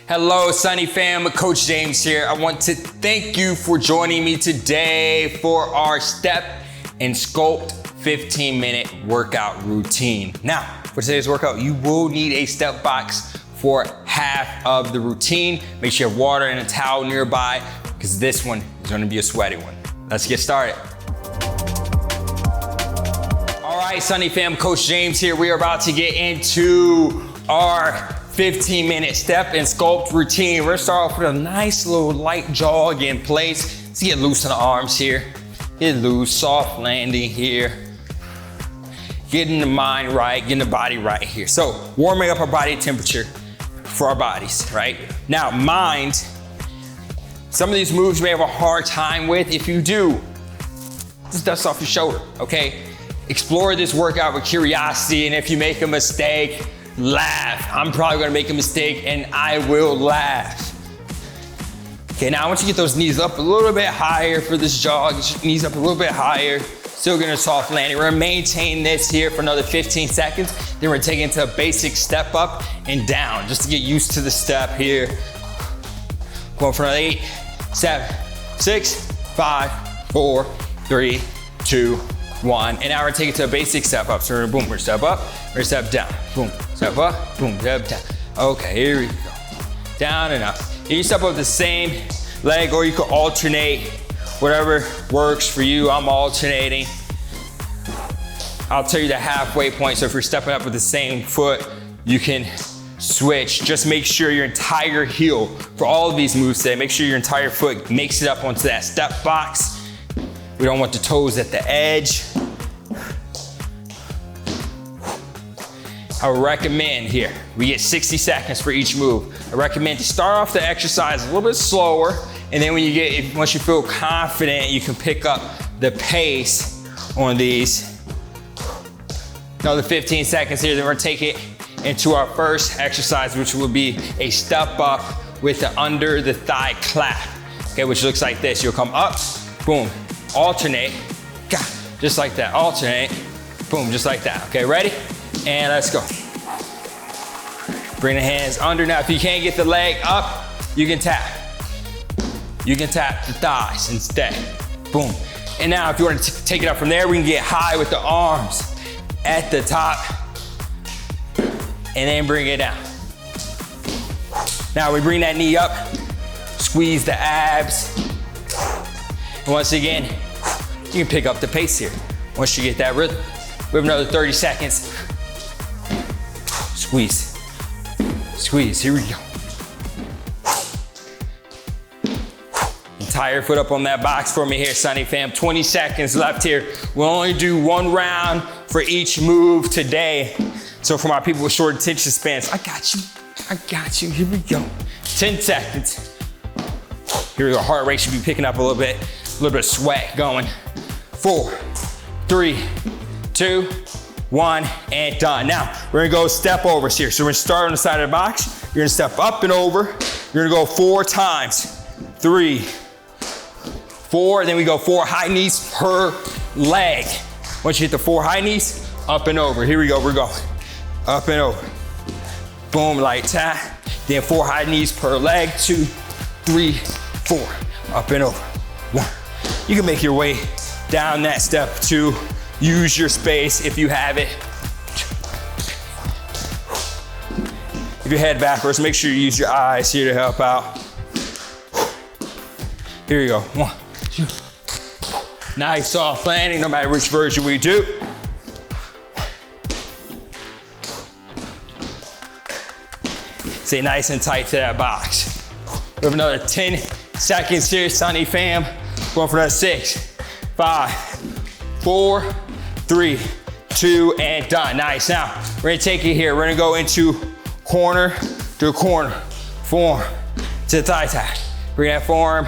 Hello, Sunny fam, Coach James here. I want to thank you for joining me today for our Step and Sculpt 15-minute workout routine. Now, for today's workout, you will need a step box for half of the routine. Make sure you have water and a towel nearby because this one is gonna be a sweaty one. Let's get started. All right, Sunny fam, Coach James here. We are about to get into our 15-minute step and sculpt routine. We're gonna start off with a nice little light jog in place. Let's get loose in the arms here. Get loose, soft landing here. Getting the mind right, getting the body right here. So warming up our body temperature for our bodies, right? Now mind, some of these moves you may have a hard time with. If you do, just dust off your shoulder, okay? Explore this workout with curiosity, and if you make a mistake, laugh. I'm probably gonna make a mistake and I will laugh. Okay, now I want you to get those knees up a little bit higher for this jog. Get your knees up a little bit higher. Still getting a soft landing. We're gonna maintain this here for another 15 seconds. Then we're gonna take it into a basic step up and down, just to get used to the step here. Going for another 8, 7, 6, 5, 4, 3, 2, 1. And now we're gonna take it to a basic step up. So we're gonna boom, we're gonna step up, we're gonna step down. Boom, step up, boom, step down. Okay, here we go. Down and up. You step up the same leg, or you could alternate, whatever works for you. I'm alternating. I'll tell you the halfway point. So if you're stepping up with the same foot, you can switch. Just make sure your entire heel, for all of these moves today, make sure your entire foot makes it up onto that step box. We don't want the toes at the edge. I would recommend here, we get 60 seconds for each move. I recommend to start off the exercise a little bit slower, and then once you feel confident, you can pick up the pace on these. Another 15 seconds here, then we're gonna take it into our first exercise, which will be a step up with the under the thigh clap, okay, which looks like this. You'll come up, boom, alternate, just like that, alternate, boom, just like that, okay, ready? And let's go. Bring the hands under. Now, if you can't get the leg up, you can tap. You can tap the thighs instead. Boom. And now, if you want to take it up from there, we can get high with the arms at the top and then bring it down. Now, we bring that knee up, squeeze the abs. And once again, you can pick up the pace here once you get that rhythm. We have another 30 seconds. Squeeze, squeeze, here we go. Entire foot up on that box for me here, Sunny fam. 20 seconds left here. We'll only do one round for each move today. So for my people with short attention spans, I got you, here we go. 10 seconds. Here we go, heart rate should be picking up a little bit of sweat going. 4, 3, 2, 1, and done. Now, we're gonna go step overs here. So we're gonna start on the side of the box. You're gonna step up and over. You're gonna go 4 times. 3, 4, then we go 4 high knees per leg. Once you hit the 4 high knees, up and over. Here we go, we're going. Up and over. Boom, light tap. Then 4 high knees per leg. 2, 3, 4. Up and over. 1. You can make your way down that step 2. Use your space if you have it. If you head backwards, make sure you use your eyes here to help out. Here you go. 1, 2. Nice soft landing, no matter which version we do. Stay nice and tight to that box. We have another 10 seconds here, Sunny fam. Going for that 6, 5, 4, 3, 2, and done. Nice. Now, we're gonna take it here. We're gonna go into corner to corner, forearm to the thigh tap. Bring that forearm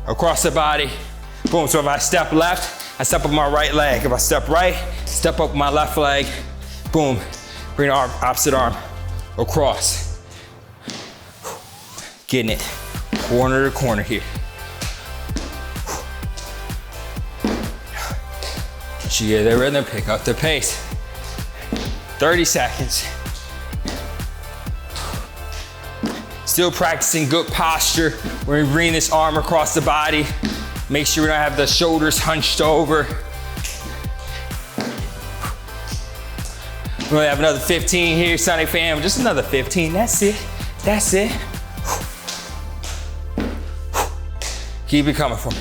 across the body. Boom. So if I step left, I step up my right leg. If I step right, step up my left leg. Boom. Bring the arm, opposite arm across. Getting it corner to corner here. Once you get that rhythm, pick up the pace. 30 seconds. Still practicing good posture. We're gonna bring this arm across the body. Make sure we don't have the shoulders hunched over. We're gonna have another 15 here, Sunny fam. Just another 15, that's it, that's it. Keep it coming for me.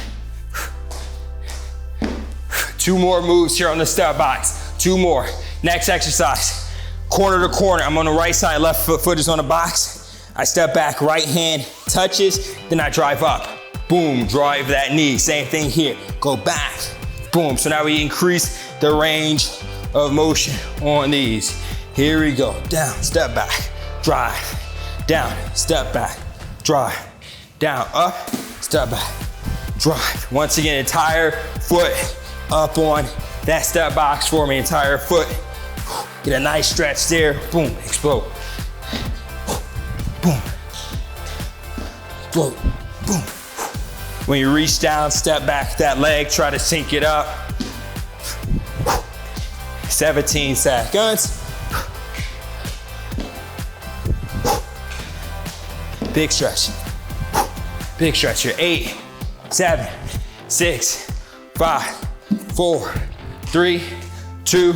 2 more moves here on the step box. 2 more. Next exercise, corner to corner. I'm on the right side, left foot is on the box. I step back, right hand touches, then I drive up. Boom, drive that knee. Same thing here, go back, boom. So now we increase the range of motion on these. Here we go, down, step back, drive, down, step back, drive, down, up, step back, drive. Once again, entire foot up on that step box for me, entire foot. Get a nice stretch there, boom, explode. Boom, explode, boom. When you reach down, step back that leg, try to sink it up. 17 seconds. Big stretch. Big stretch here. 8, 7, 6, 5, 4, 3, 2,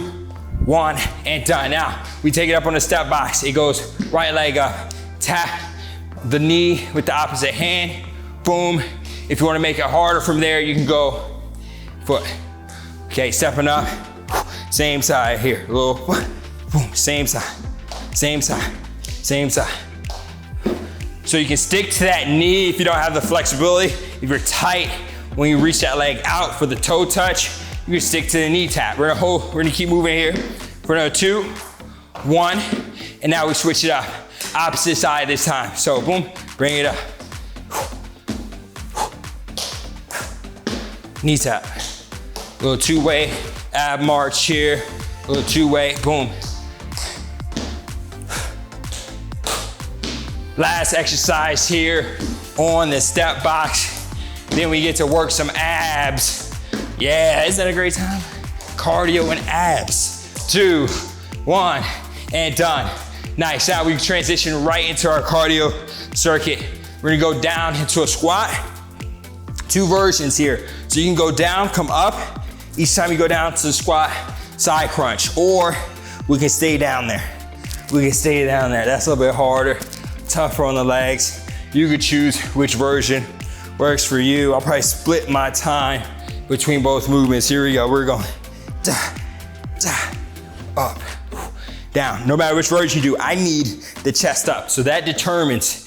1, and done. Now, we take it up on the step box. It goes right leg up. Tap the knee with the opposite hand. Boom. If you want to make it harder from there, you can go foot. Okay, stepping up. Same side here. Little, boom, same side, same side, same side. So you can stick to that knee if you don't have the flexibility. If you're tight, when you reach that leg out for the toe touch, you can stick to the knee tap. We're gonna keep moving here for another 2, 1, and now we switch it up. Opposite side this time. So boom, bring it up. Knee tap. Little 2-way ab march here. Little 2-way, boom. Last exercise here on the step box. Then we get to work some abs. Yeah, isn't that a great time? Cardio and abs. 2, 1, and done. Nice, now we transition right into our cardio circuit. We're gonna go down into a squat. 2 versions here. So you can go down, come up. Each time you go down to the squat, side crunch, or we can stay down there. We can stay down there. That's a little bit harder, tougher on the legs. You could choose which version works for you. I'll probably split my time between both movements. Here we go, we're going da, da, up, down. No matter which version you do, I need the chest up. So that determines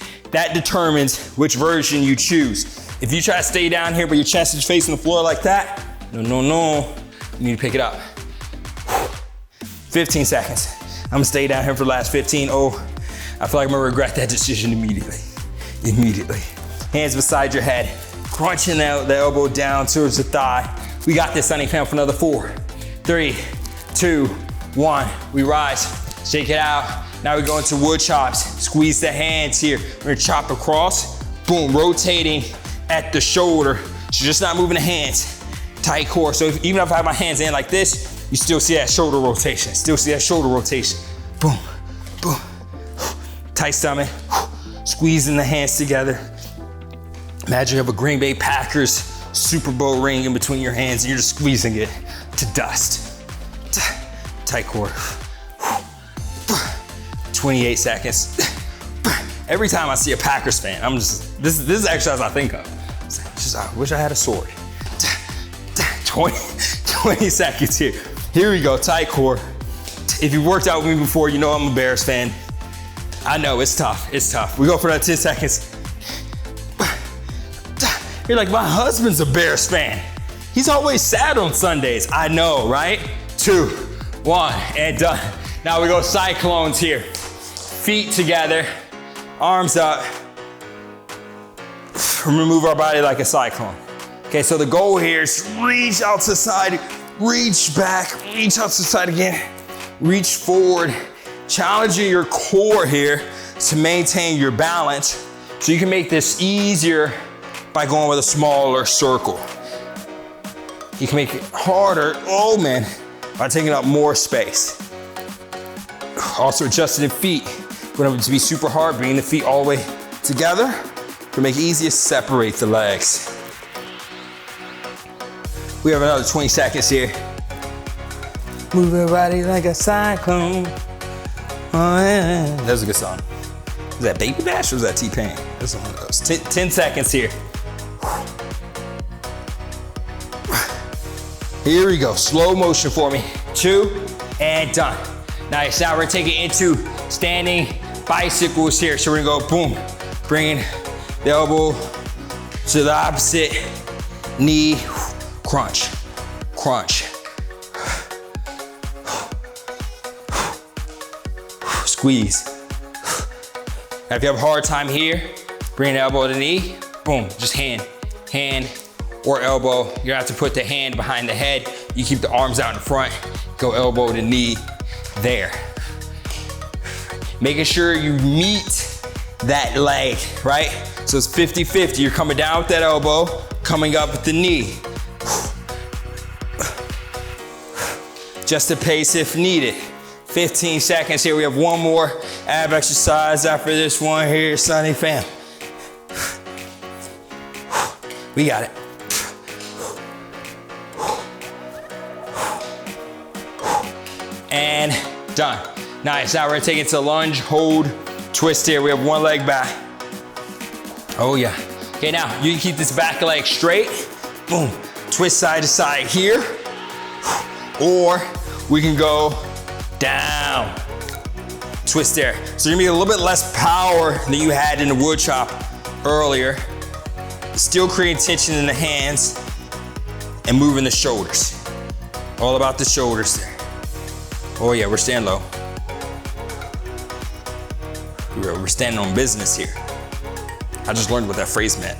which version you choose. If you try to stay down here, but your chest is facing the floor like that, no, you need to pick it up. 15 seconds. I'm gonna stay down here for the last 15. Oh, I feel like I'm gonna regret that decision immediately. Hands beside your head, crunching out the elbow down towards the thigh. We got this, Sunny fam, for another 4, 3, 2, 1. We rise, shake it out. Now we go into wood chops. Squeeze the hands here. We're gonna chop across, boom, rotating at the shoulder. So just not moving the hands. Tight core. So even if I have my hands in like this, you still see that shoulder rotation. Boom, boom. Tight stomach. Squeezing the hands together. Imagine you have a Green Bay Packers Super Bowl ring in between your hands and you're just squeezing it to dust. Tight core. 28 seconds. Every time I see a Packers fan, this is the exercise I think of. I wish I had a sword. 20 seconds here. Here we go, tight core. If you've worked out with me before, you know I'm a Bears fan. I know, it's tough. We go for that 10 seconds. You're like, my husband's a Bears fan. He's always sad on Sundays. I know, right? 2, 1, and done. Now we go Cyclones here. Feet together, arms up. Remove our body like a cyclone. Okay, so the goal here is reach out to the side, reach back, reach out to the side again, reach forward, challenging your core here to maintain your balance. So you can make this easier by going with a smaller circle. You can make it harder, by taking up more space. Also adjusting the feet. We don't have to be super hard, bringing the feet all the way together to make it easier to separate the legs. We have another 20 seconds here. Move your body like a cyclone. Oh, yeah. That was a good song. Was that Baby Bash or was that T-Pain? That's one of those. 10 seconds here. Here we go, slow motion for me. 2, and done. Nice, now we're gonna take it into standing bicycles here. So we're gonna go boom, bringing the elbow to the opposite knee, crunch, crunch. Squeeze. Now if you have a hard time here, bring the elbow to the knee, boom, just hand or elbow. You're gonna have to put the hand behind the head. You keep the arms out in front, go elbow to knee there. Making sure you meet that leg, right? So it's 50-50. You're coming down with that elbow, coming up with the knee. Just a pace if needed. 15 seconds here. We have one more ab exercise after this one here, Sunny fam. We got it. And done. Nice, now we're gonna take it to lunge, hold, twist here. We have one leg back. Oh yeah. Okay, now you can keep this back leg straight. Boom, twist side to side here. Or we can go down, twist there. So you're gonna be a little bit less power than you had in the wood chop earlier. Still creating tension in the hands and moving the shoulders. All about the shoulders there. Oh yeah, we're staying low. We're standing on business here. I just learned what that phrase meant.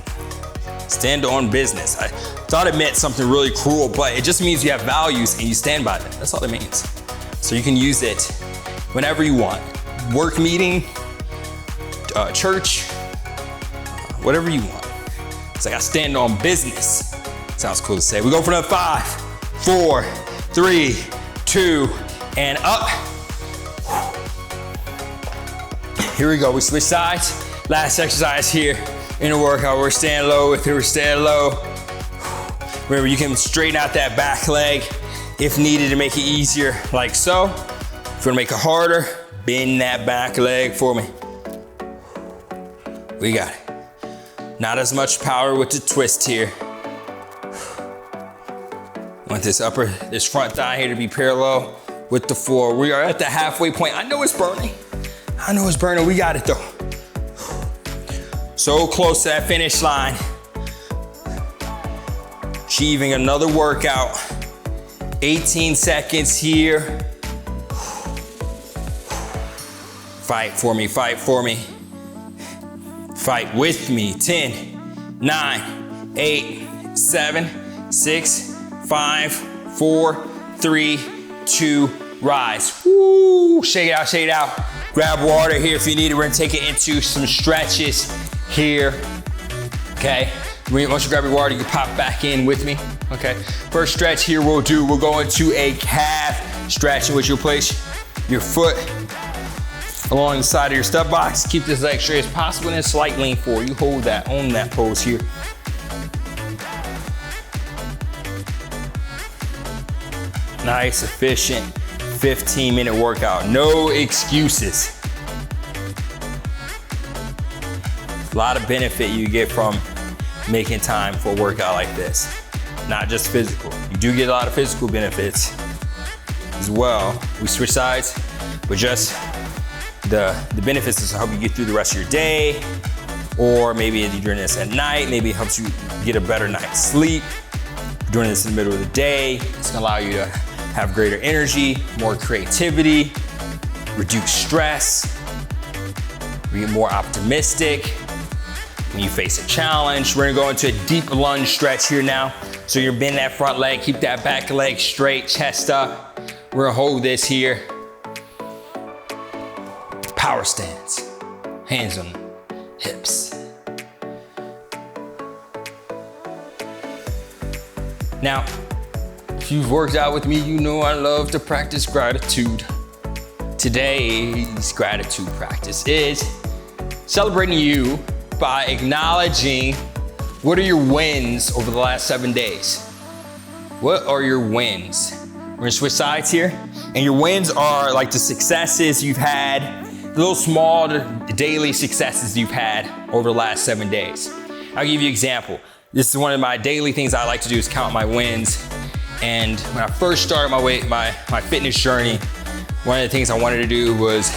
Stand on business. I thought it meant something really cruel, but it just means you have values and you stand by them. That's all it means. So you can use it whenever you want. Work meeting, church, whatever you want. It's like I stand on business. Sounds cool to say. We go for another 5, 4, 3, 2, and up. Here we go, we switch sides. Last exercise here in the workout. We're staying low with it, we're staying low. Remember, you can straighten out that back leg if needed to make it easier, like so. If you wanna make it harder, bend that back leg for me. We got it. Not as much power with the twist here. Want this front thigh here to be parallel with the floor. We are at the halfway point. I know it's burning. I know it's burning, we got it though. So close to that finish line. Achieving another workout. 18 seconds here. Fight for me, fight for me. Fight with me. 10, 9, 8, 7, 6, 5, 4, 3, 2, rise. Woo! Shake it out, shake it out. Grab water here if you need it. We're gonna take it into some stretches here, okay? Once you grab your water, you can pop back in with me, okay? First stretch here we'll go into a calf stretch in which you'll place your foot along the side of your step box. Keep this leg straight as possible and then slight lean forward. You hold that, own that pose here. Nice, efficient 15-minute workout. No excuses. A lot of benefit you get from making time for a workout like this. Not just physical. You do get a lot of physical benefits as well. We switch sides, but just the benefits is to help you get through the rest of your day, or maybe if you're doing this at night, maybe it helps you get a better night's sleep. If you're doing this in the middle of the day, it's gonna allow you to have greater energy, more creativity, reduce stress, be more optimistic when you face a challenge. We're gonna go into a deep lunge stretch here now. So you're bending that front leg, keep that back leg straight, chest up. We're gonna hold this here. Power stance, hands on hips. Now, if you've worked out with me, you know I love to practice gratitude. Today's gratitude practice is celebrating you by acknowledging what are your wins over the last 7 days. What are your wins? We're gonna switch sides here. And your wins are like the successes you've had, the little small daily successes you've had over the last 7 days. I'll give you an example. This is one of my daily things I like to do is count my wins. And when I first started my fitness journey, one of the things I wanted to do was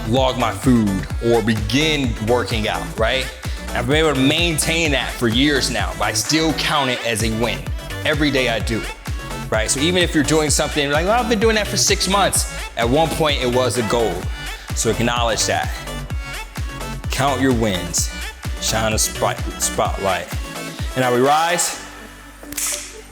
log my food or begin working out, right? And I've been able to maintain that for years now, but I still count it as a win. Every day I do it, right? So even if you're doing something like, well, I've been doing that for 6 months, at one point it was a goal. So acknowledge that. Count your wins. Shine a spotlight. And now we rise.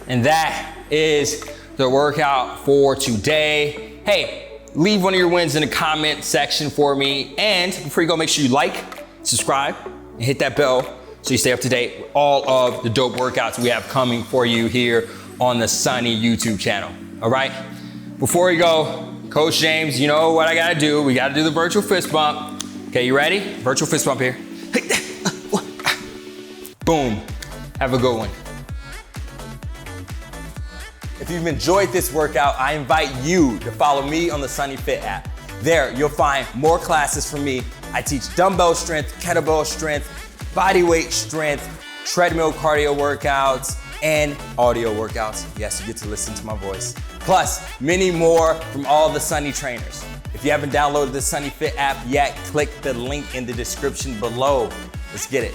And that is the workout for today. Hey, leave one of your wins in the comment section for me. And before you go, make sure you like, subscribe, and hit that bell so you stay up to date with all of the dope workouts we have coming for you here on the Sunny YouTube channel. All right? Before we go, Coach James, you know what I gotta do. We gotta do the virtual fist bump. Okay, you ready? Virtual fist bump here. Boom. Have a good one. If you've enjoyed this workout, I invite you to follow me on the Sunny Fit app. There, you'll find more classes from me. I teach dumbbell strength, kettlebell strength, body weight strength, treadmill cardio workouts, and audio workouts. Yes, you get to listen to my voice. Plus, many more from all the Sunny trainers. If you haven't downloaded the Sunny Fit app yet, click the link in the description below. Let's get it.